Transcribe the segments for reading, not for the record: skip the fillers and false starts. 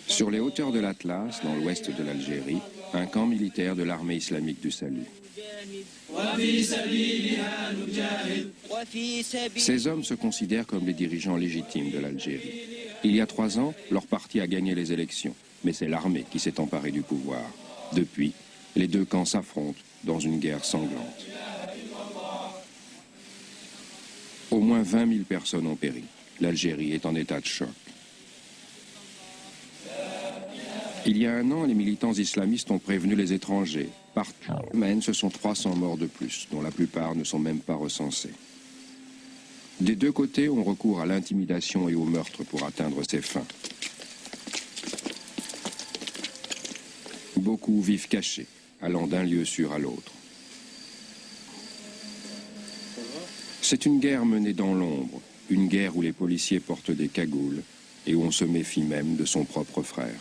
Sur les hauteurs de l'Atlas, dans l'ouest de l'Algérie, un camp militaire de l'armée islamique du salut. Ces hommes se considèrent comme les dirigeants légitimes de l'Algérie. Il y a 3 ans, leur parti a gagné les élections, mais c'est l'armée qui s'est emparée du pouvoir. Depuis, les 2 camps s'affrontent dans une guerre sanglante. Au moins 20 000 personnes ont péri. L'Algérie est en état de choc. Il y a 1 an, les militants islamistes ont prévenu les étrangers. Par semaine, ce sont 300 morts de plus, dont la plupart ne sont même pas recensés. Des 2 côtés, on recourt à l'intimidation et au meurtre pour atteindre ces fins. Beaucoup vivent cachés, allant d'un lieu sûr à l'autre. C'est une guerre menée dans l'ombre, une guerre où les policiers portent des cagoules et où on se méfie même de son propre frère.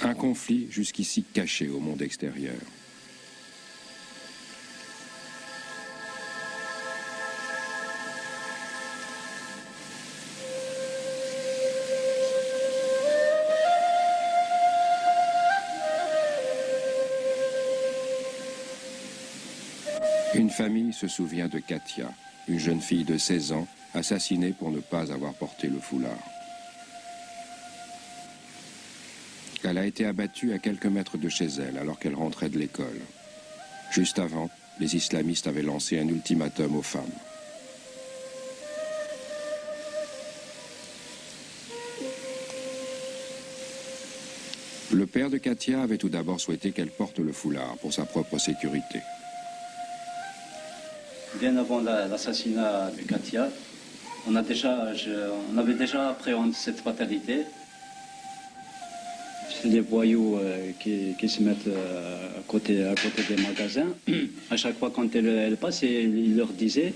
Un conflit jusqu'ici caché au monde extérieur. Une famille se souvient de Katia, une jeune fille de 16 ans, assassinée pour ne pas avoir porté le foulard. Elle a été abattue à quelques mètres de chez elle alors qu'elle rentrait de l'école. Juste avant, les islamistes avaient lancé un ultimatum aux femmes. Le père de Katia avait tout d'abord souhaité qu'elle porte le foulard pour sa propre sécurité. Bien avant l'assassinat de Katia, on avait déjà appréhendé cette fatalité. Les voyous qui se mettent à côté des magasins, à chaque fois quand elle passe, il leur disait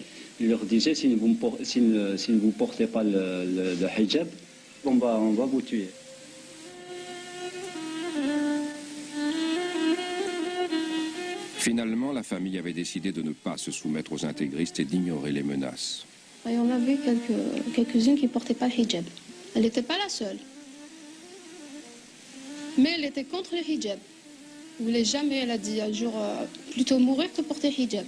si vous ne portez pas le hijab, on va vous tuer. Finalement, la famille avait décidé de ne pas se soumettre aux intégristes et d'ignorer les menaces. Et on avait quelques-unes qui ne portaient pas le hijab. Elle n'était pas la seule. Mais elle était contre le hijab. Elle voulait jamais, elle a dit un jour, plutôt mourir que porter hijab.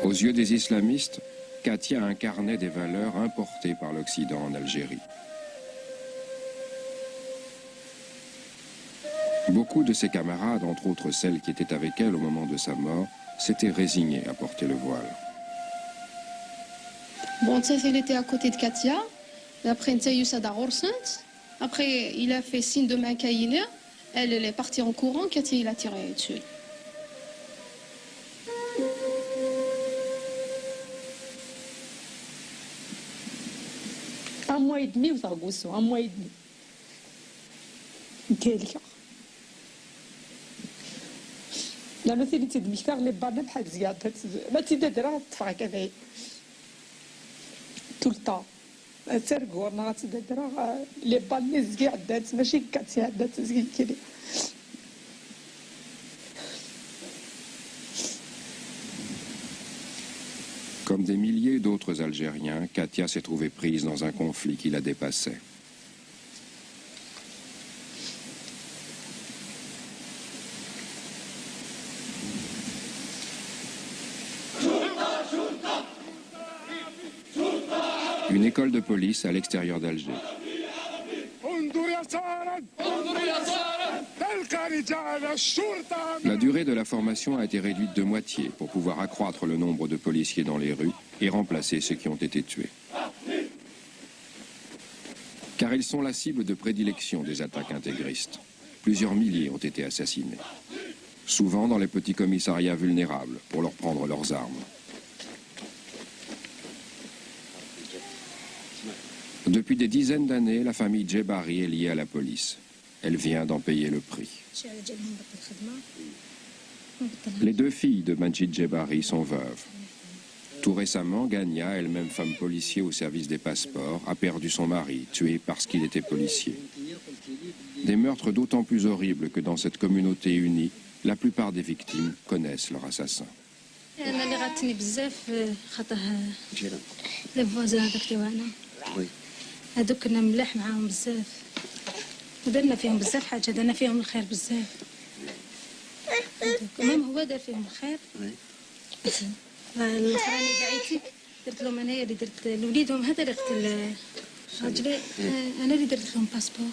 Aux yeux des islamistes, Katia incarnait des valeurs importées par l'Occident en Algérie. Beaucoup de ses camarades, entre autres celles qui étaient avec elle au moment de sa mort, s'étaient résignées à porter le voile. Bon, tu sais, elle était à côté de Katia. Après, après, il a fait signe de main caïna. Elle est partie en courant. Katia, il a tiré dessus. Un mois et demi, vous avez un mois et demi. لا مثلا تيد مشتاق لي بانا بحال زيادة ما تيدير تفرع كذا طولتا سرقوا ما تيدير لي بالي زكي عدات ماشي كاتي عدات زكي كذا. Comme des milliers d'autres Algériens, Katia s'est trouvée prise dans un conflit qui la dépassait. Une école de police à l'extérieur d'Alger. La durée de la formation a été réduite de moitié pour pouvoir accroître le nombre de policiers dans les rues et remplacer ceux qui ont été tués. Car ils sont la cible de prédilection des attaques intégristes. Plusieurs milliers ont été assassinés. Souvent dans les petits commissariats vulnérables pour leur prendre leurs armes. Depuis des dizaines d'années, la famille Djebari est liée à la police. Elle vient d'en payer le prix. Les 2 filles de Majid Djebari sont veuves. Tout récemment, Gania, elle-même femme policier au service des passeports, a perdu son mari, tué parce qu'il était policier. Des meurtres d'autant plus horribles que dans cette communauté unie, La plupart des victimes connaissent leur assassin. انا اللي غاتني بزاف خاطر جيران. لي فوازان هذاك تاعنا وي. هذوك كنا ملاح معاهم بزاف ودرنا فيهم بزاف حاجه درنا فيهم الخير بزاف المهم هو دار فيهم الخير وي. الاخراني قعيتي درت لهم انايا اللي درت لوليدهم هذا اللي قتل راجلي انا اللي درت لهم باسبور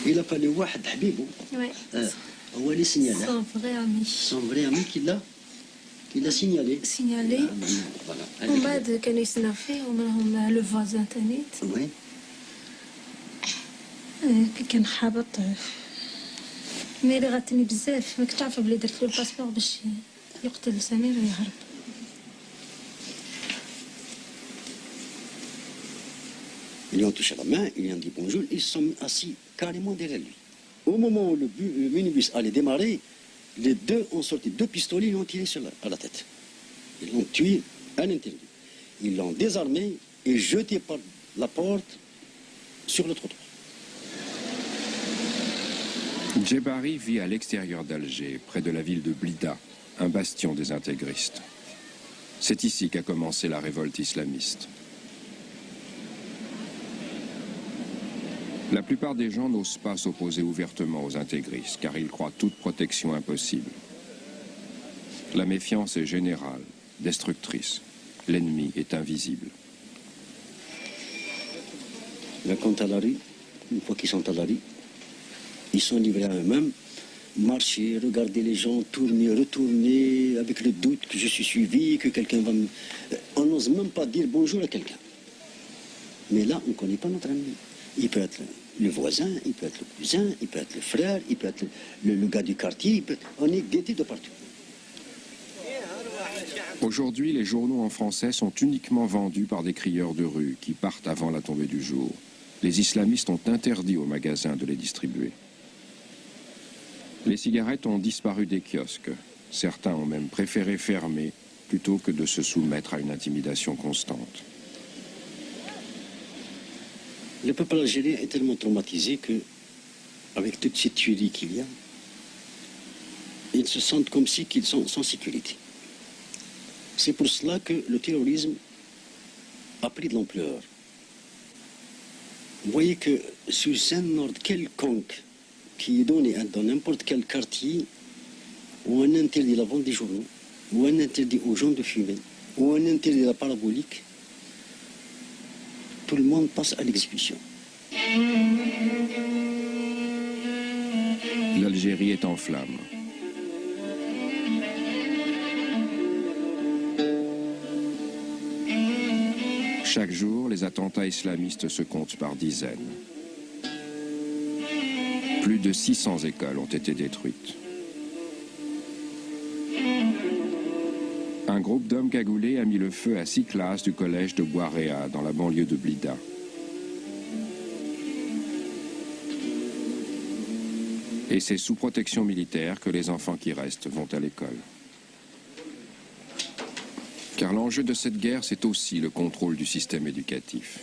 إلا فالي واحد حبيبه وي هو اللي سينيالي. سون فري امي سون فري امي كي لا سينيالي. سينيالي ومن بعد كانوا يسناو فيه ومنهم لو فوازان تانيت وي. كي كان حابط مي اللي غاتني بزاف ما كنت عارفه بلي درت له الباسبور باش يقتل سمير ويهرب. Ils lui ont touché la main, ils lui ont dit bonjour, ils se sont assis carrément derrière lui. Au moment où le minibus allait démarrer, les deux ont sorti 2 pistolets, ils l'ont tiré à la tête. Ils l'ont tué à l'intérieur. Ils l'ont désarmé et jeté par la porte sur le trottoir. Djebari vit à l'extérieur d'Alger, près de la ville de Blida, un bastion des intégristes. C'est ici qu'a commencé la révolte islamiste. La plupart des gens n'osent pas s'opposer ouvertement aux intégristes, car ils croient toute protection impossible. La méfiance est générale, destructrice. L'ennemi est invisible. Là, quand à la rue, une fois qu'ils sont à la rue, ils sont livrés à eux-mêmes, marcher, regarder les gens, tourner, retourner, avec le doute que je suis suivi, que quelqu'un va me... On n'ose même pas dire bonjour à quelqu'un. Mais là, on ne connaît pas notre ami. Il peut être le voisin, il peut être le cousin, il peut être le frère, il peut être le gars du quartier, on est guetté de partout. Aujourd'hui, les journaux en français sont uniquement vendus par des crieurs de rue qui partent avant la tombée du jour. Les islamistes ont interdit aux magasins de les distribuer. Les cigarettes ont disparu des kiosques. Certains ont même préféré fermer plutôt que de se soumettre à une intimidation constante. Le peuple algérien est tellement traumatisé que, avec toutes ces tueries qu'il y a, ils se sentent comme si qu'ils sont sans sécurité. C'est pour cela que le terrorisme a pris de l'ampleur. Vous voyez que sous un ordre quelconque qui est donné dans n'importe quel quartier, où on interdit la vente des journaux, où on interdit aux gens de fumer, où on interdit la parabolique, tout le monde passe à l'exécution. L'Algérie est en flammes. Chaque jour, les attentats islamistes se comptent par dizaines. Plus de 600 écoles ont été détruites. Un groupe d'hommes cagoulés a mis le feu à 6 classes du collège de Bouaréa, dans la banlieue de Blida. Et c'est sous protection militaire que les enfants qui restent vont à l'école. Car l'enjeu de cette guerre, c'est aussi le contrôle du système éducatif.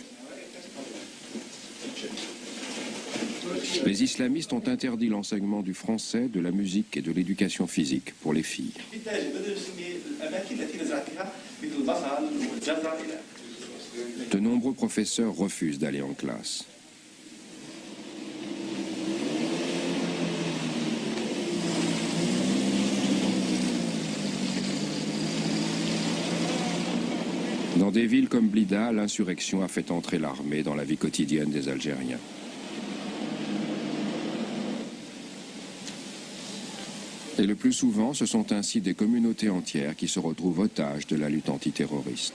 Les islamistes ont interdit l'enseignement du français, de la musique et de l'éducation physique pour les filles. De nombreux professeurs refusent d'aller en classe. Dans des villes comme Blida, l'insurrection a fait entrer l'armée dans la vie quotidienne des Algériens. Et le plus souvent, ce sont ainsi des communautés entières qui se retrouvent otages de la lutte antiterroriste.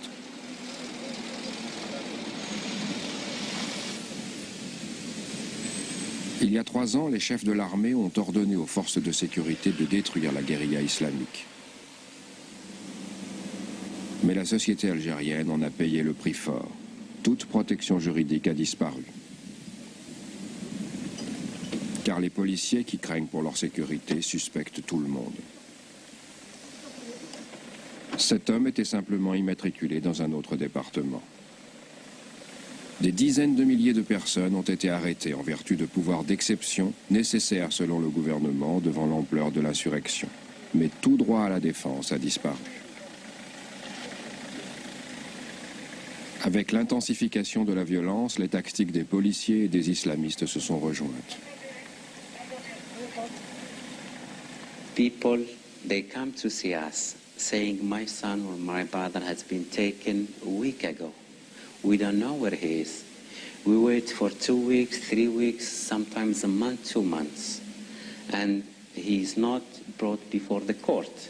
Il y a 3 ans, les chefs de l'armée ont ordonné aux forces de sécurité de détruire la guérilla islamique. Mais la société algérienne en a payé le prix fort. Toute protection juridique a disparu. Car les policiers qui craignent pour leur sécurité suspectent tout le monde. Cet homme était simplement immatriculé dans un autre département. Des dizaines de milliers de personnes ont été arrêtées en vertu de pouvoirs d'exception nécessaires selon le gouvernement devant l'ampleur de l'insurrection. Mais tout droit à la défense a disparu. Avec l'intensification de la violence, les tactiques des policiers et des islamistes se sont rejointes. People, they come to see us saying my son or my brother has been taken a week ago. We don't know where he is. We wait for 2 weeks, 3 weeks, sometimes a month, 2 months. And he is not brought before the court.